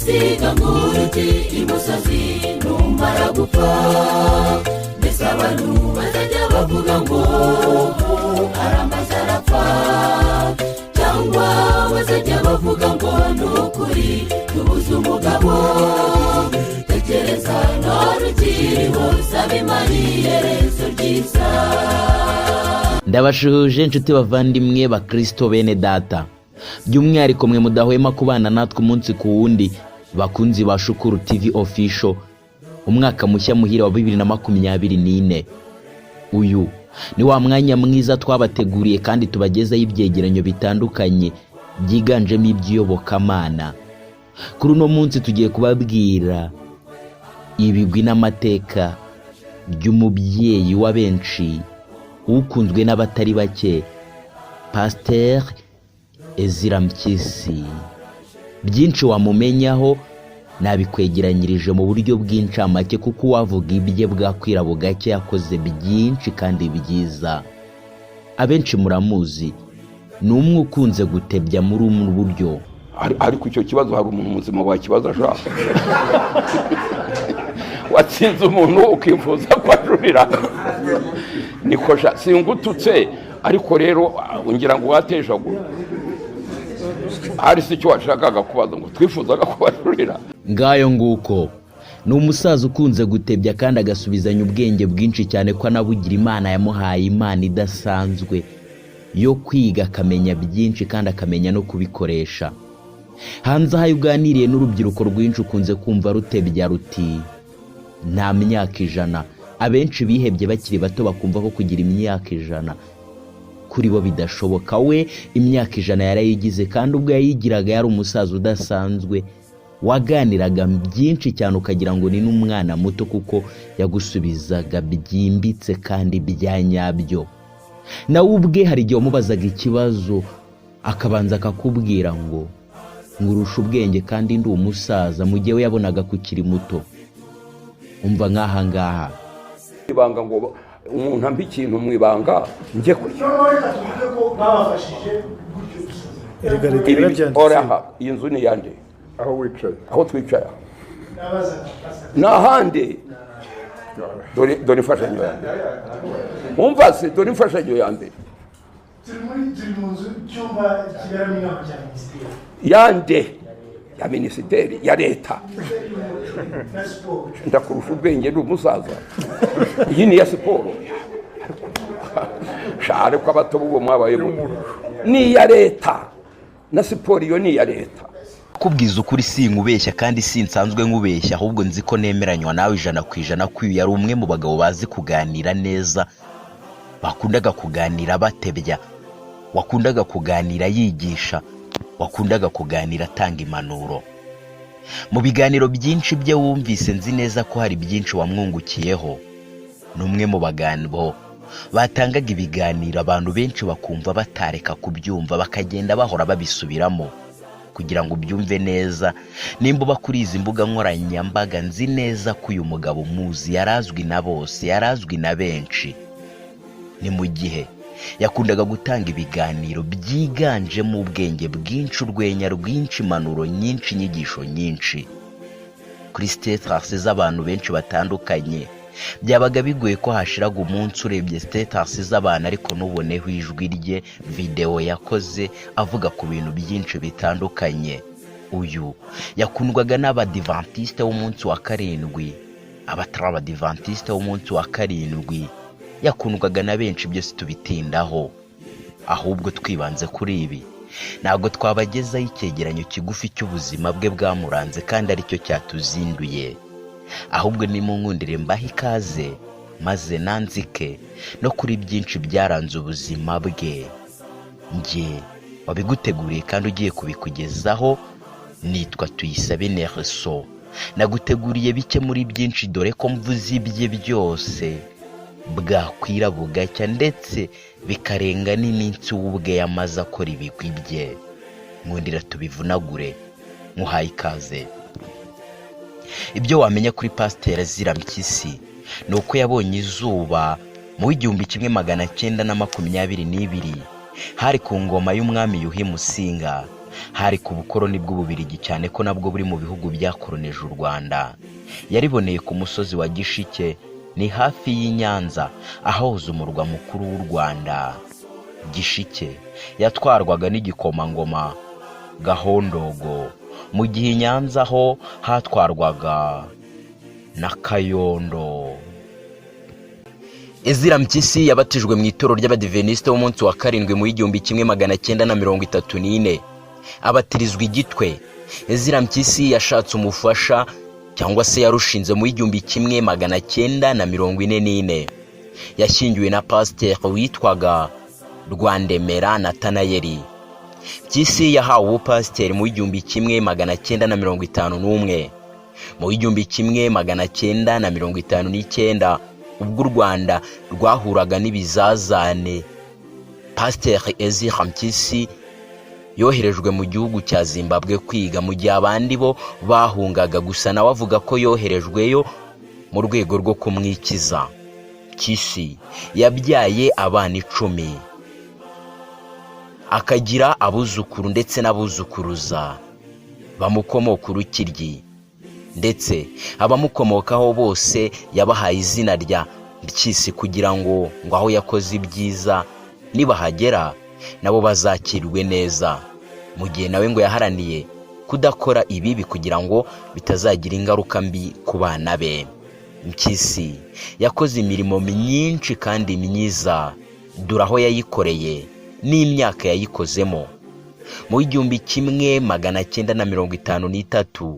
ugusiga nguruti imusozi numara gupfa mbese abantu bazajya bavuga ngo aramaze arapfa cyangwa bazajya bavuga ngo nukuri tubuze umugabo tekereza ntarukiriho saba Imana iherezo ryiza. Ndabashuhuje inshuti bavandimwe bakristo bene data, by'umwihariko mwe mudahwema kubana natwe umunsi ku wundi bakunzi ba Shukuru TV official. Umwaka mushya muhira wa 2024, uyu ni wa mwanya mwiza twabateguriye kandi tubagezaho ibyegeranyo bitandukanye byiganjemo iby'iyobokamana. Kuri uno munsi tugiye kubabwira ibigwi n'amateka by'umubyeyi wa benshi ukunzwe n'abatari bake, Pr Ezra Mbyisi. Byinshi wamumenyaho nabikwegeranyirije mu buryo bw'incamake kuko wavuga ibye bwakwira bugake yakoze byinshi kandi byiza. Abenshi muramuzi, ni umwe ukunze gutebya muri ubu buryo. Ariko icyo kibazo hari umuntu muzima wakibaza ashaka watsinze umuntu ukifuza kwajurira nikosha singututse, ariko rero ungira ngo watejagura hari se cyo washakaga kubaza ngo twifuzaga kubajurira. Ngayo nguko ni umusaza ukunze gutebya kandi agasubizanya ubwenge bwinshi cyane ko anabugira Imana yamuhaye impano idasanzwe yo kwiga akamenya byinshi kandi akamenya no kubikoresha. Hanze aho uganiriye n'urubyiruko rwinshi ukunze kumva rutebya ruti nta myaka 100. Abenshi bihebye bakiri bato bakumva ko kugira imyaka 100 kuri bo bidashoboka. We imyaka 100 yarayigize kandi ubwo yayigiraga yari umusaza udasanzwe waganiraga byinshi cyane ukagira ngo ni n'umwana muto kuko yagusubizaga byimbitse kandi byanyabyo. Nawe ubwe hari igihe umubazaga ikibazo akabanza akakubwira ngo ngurusha ubwenge kandi ndi umusaza mu gihe we yabonaga kukiri muto. Umva nkaha ngaha ibanga ngo umuntu ambi ikintu mu ibanga njye kurya iyi nzu ni yande aho wicaye aho twicaye n'ahandi dore imfashanyo yande umva se dore imfashanyo yande turi mu nzu cyumba kiberamo inama cya minisiteri yande ya minisiteri ya leta. Ndakurusha ubwenge ndi umusaza. Iyi ni ya siporo share kwa bato bubo mwabaye ni ya leta na siporo iyo ni ya leta. Kubwiza ukuri sinkubeshya kandi sinsanzwe nkubeshya, ahubwo nzi ko nemeranywa nawe 100% ko yari umwe mu bagabo bazi kuganira neza, bakundaga kuganira batebya, wakundaga kuganira yigisha, wakundaga kuganira atanga impanuro. Mu biganiro byinshi bye wumvise nzi neza ko hari byinshi wamwungukiyeho. Numwe mu bagabo batangaga ibiganiro abantu benshi bakumva batareka kubyumva bakagenda bahora babisubiramo kugira ngo ubyumve neza. Nimba bakuri izi mbuga nkoranyambaga nzi neza ko uyu mugabo muzi yarazwi na bose, yarazwi na benshi. Ni mu gihe yakundaga gutanga ibiganiro byiganjemo ubwenge bwinshi, urwenya rwinshi, impanuro nyinshi, inyigisho nyinshi. Kuri status z'abantu benshi batandukanye byabaga bigoye ko hashiraga umunsi urebye status z'abantu ariko nuboneho ijwi rye, video yakoze avuga ku bintu byinshi bitandukanye. Uyu yakundwaga n'abadivantiste w'umunsi wa 7, abatarabadivantiste w'umunsi wa 7. Yakundwaga na benshi, byose tubitindaho, ahubwo twibanze kuri ibi. Ntabwo twabagezaho icyegeranyo kigufi cy'ubuzima bwe bwamuranze kandi aricyo cyatuzinduye, ahubwo nimunkundire mbahe ikaze maze nanzike no kuri byinshi byaranze ubuzima bwe. Nge wabiguteguriye kandi ugiye kubikugezaho nitwa Tuyisabe Nereso. Naguteguriye bike muri byinshi dore ko mvuze ibye byose bwakwira bugacya ndetse bikarenga n'iminsi ubwe yamaze akora ibigwi bye. Nkundira tubivunagure, muhaye ikaze. Ibyo wamenya kuri Pr Ezra Mbyisi nuko yabonye izuba mu 1922 hari ku ngoma y'umwami Yuhi Musinga hari ku bukoroni bw'Ububiligi, cyane ko nabwo buri mu bihugu byakoroneje u Rwanda. Yariboneye ku musozi wa Gishike, ni hafi y'Inyanza ahahoze umurwa mukuru w'u Rwanda. Gishike yatwarwaga n'igikomangoma Gahondogo, mu gihe Inyanza ho hatwarwaga na Kayondo. Ezra Mbyisi yabatijwe mu itorero ry'Abadiventisite w'umunsi wa karindwi mu 1934. Abatirizwa igitwe. Ezra Mbyisi yashatse umufasha cyangwa se yarushinze mu 1944. Yashyingiwe na pasteur witwaga Rwandemera Natanayeli. Mbyisi yahawe ubupasiteri mu 1951. Mu 1959 ubwo u Rwanda rwahuraga n'ibizazane, Pr Ezra Mbyisi yoherejwe mu gihugu cya Zimbabwe kwiga, mu gihe abandi bo bahungaga. Gusa nawe avuga ko yoherejweyo mu rwego rwo kumwikiza. Mbyisi yabyaye abana 10, akagira abuzukuru ndetse n'abuzukuruza bamukomoka urukiryi, ndetse abamukomokaho bose yabahaye izina rya Mbyisi kugira ngo aho yakoze ibyiza nibahagera nabo bazakirwe neza, mu gihe nawe ngo yaharaniye kudakora ibibi kugira ngo bitazagira ingaruka mbi ku bana be. Mbyisi yakoze imirimo myinshi kandi myiza, dore aho yayikoreye n'imyaka yayikozemo. Mu 1953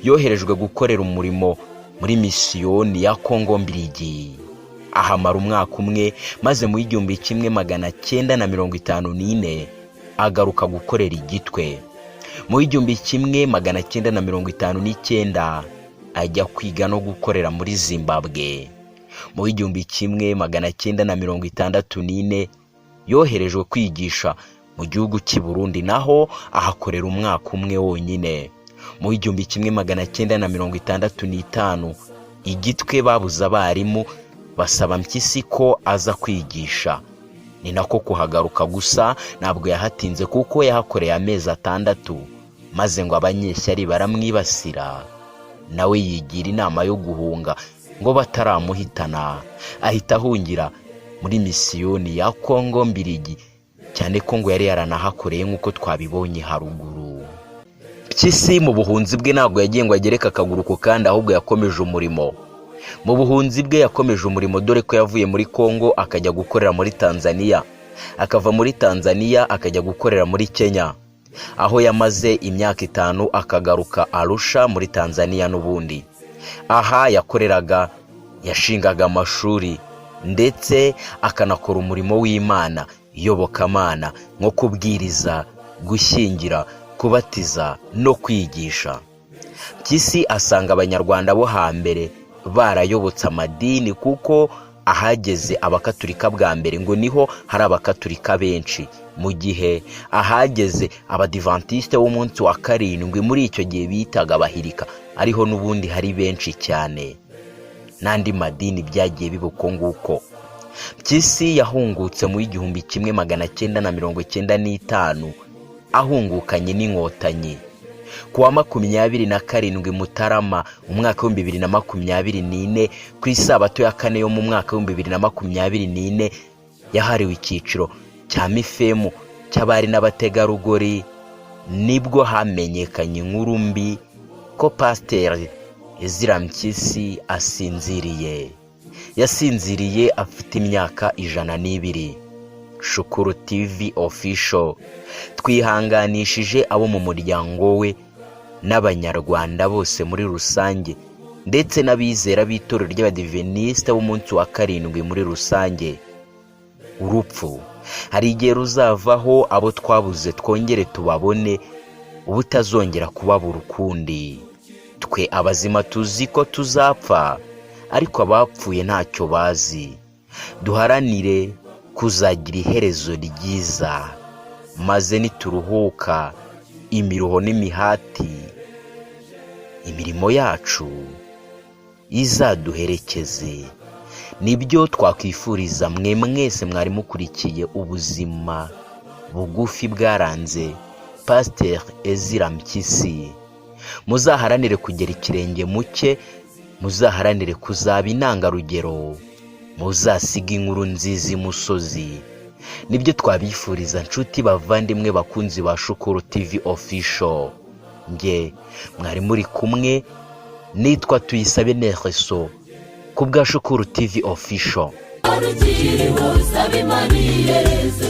yoherejwe gukorera umurimo muri misiyoni ya Kongo Mbiligi, ahamara umwaka umwe, maze mu 1954 agaruka gukorera igitwe. Mu 1959 ajya kwiga no gukorera muri Zimbabwe. Mu 1964 yoherejwe kwigisha mu gihugu cy'i Burundi, naho ahakorera umwaka umwe wonyine. Mu 1965 igitwe babuza abarimu basaba Mbyisi ko aza kwigisha, ni nako kuhagaruka. Gusa ntabwo yahatinze kuko yahakoreye amezi 6, maze ngo abanyeshyari baramwibasira, nawe yigira inama yo guhunga ngo bataramuhitana, ahita ahungira muri misiyoni ya Kongo Mbiligi, cyane ko ngo yari yaranahakoreye nk'uko twabibonye haruguru. Mbyisi mu buhunzi bwe ntabwo yagiye ngo agereka akaguru ku kandi, ahubwo yakomeje umurimo. Mu buhunzi bwe yakomeje umurimo, dore ko yavuye muri Kongo akajya gukorera muri Tanzania, akava muri Tanzania akajya gukorera muri Kenya, aho yamaze imyaka 5 akagaruka Arusha muri Tanzania n'ubundi. Aha yakoreraga, yashingaga amashuri ndetse akanakora umurimo w'Imana, iyobokamana nko kubwiriza, gushyingira, kubatiza no kwigisha. Mbyisi asanga abanyarwanda bo hambere barayobotse amadini, kuko ahageze abakatolika bwa mbere ngo niho hari abakatolika benshi, mu gihe ahageze abadivantisite w'umunsi wa karindwi muri icyo gihe bitaga abahirika ariho n'ubundi hari benshi cyane, n'andi madini byagiye bibuko nguko. Mbyisi yahungutse mu 1995 ahungukanye n'inkotanyi. Kuwa 27 Mutarama umwaka wa 2024 ku isabato ya 4 yo mu mwaka wa 2024 yahariwe icyiciro cya mifemu cy'abari n'abategarugori, nibwo hamenyekanye inkuru mbi ko Pr Ezra Mbyisi asinziriye. Yasinziriye afite imyaka 102. Shukuru TV official twihanganishije abo mu muryango we n'abanyarwanda bose muri rusange, ndetse n'abizera b'itorero ry'Abadiventisite w'umunsi wa karindwi muri rusange. Urupfu hari igihe ruzavaho, abo twabuze twongere tubabone, ubutazongera kubabura ukundi. Twe abazima tuzi ko tuzapfa, ariko abapfuye ntacyo bazi. Duharanire kuzagira iherezo ryiza, maze nituruhuka imiruho n'imihati, imirimo yacu izaduherekeze. Nibyo twakwifuriza mwe mwese mwari mukurikiye ubuzima bugufi bwaranze Pr Ezra Mbyisi. Muzaharanire kugera ikirenge muke, muzaharanire kuzaba intangarugero, muzasiga inkuru nziza imusozi. Nibyo twabifuriza nshuti bavandimwe bakunzi ba Shukuru TV official. Nge mwari muri kumwe, nitwa Tuyisabe Nereso kubwa Shukuru TV official. Arukiriho usaba Imana iherezo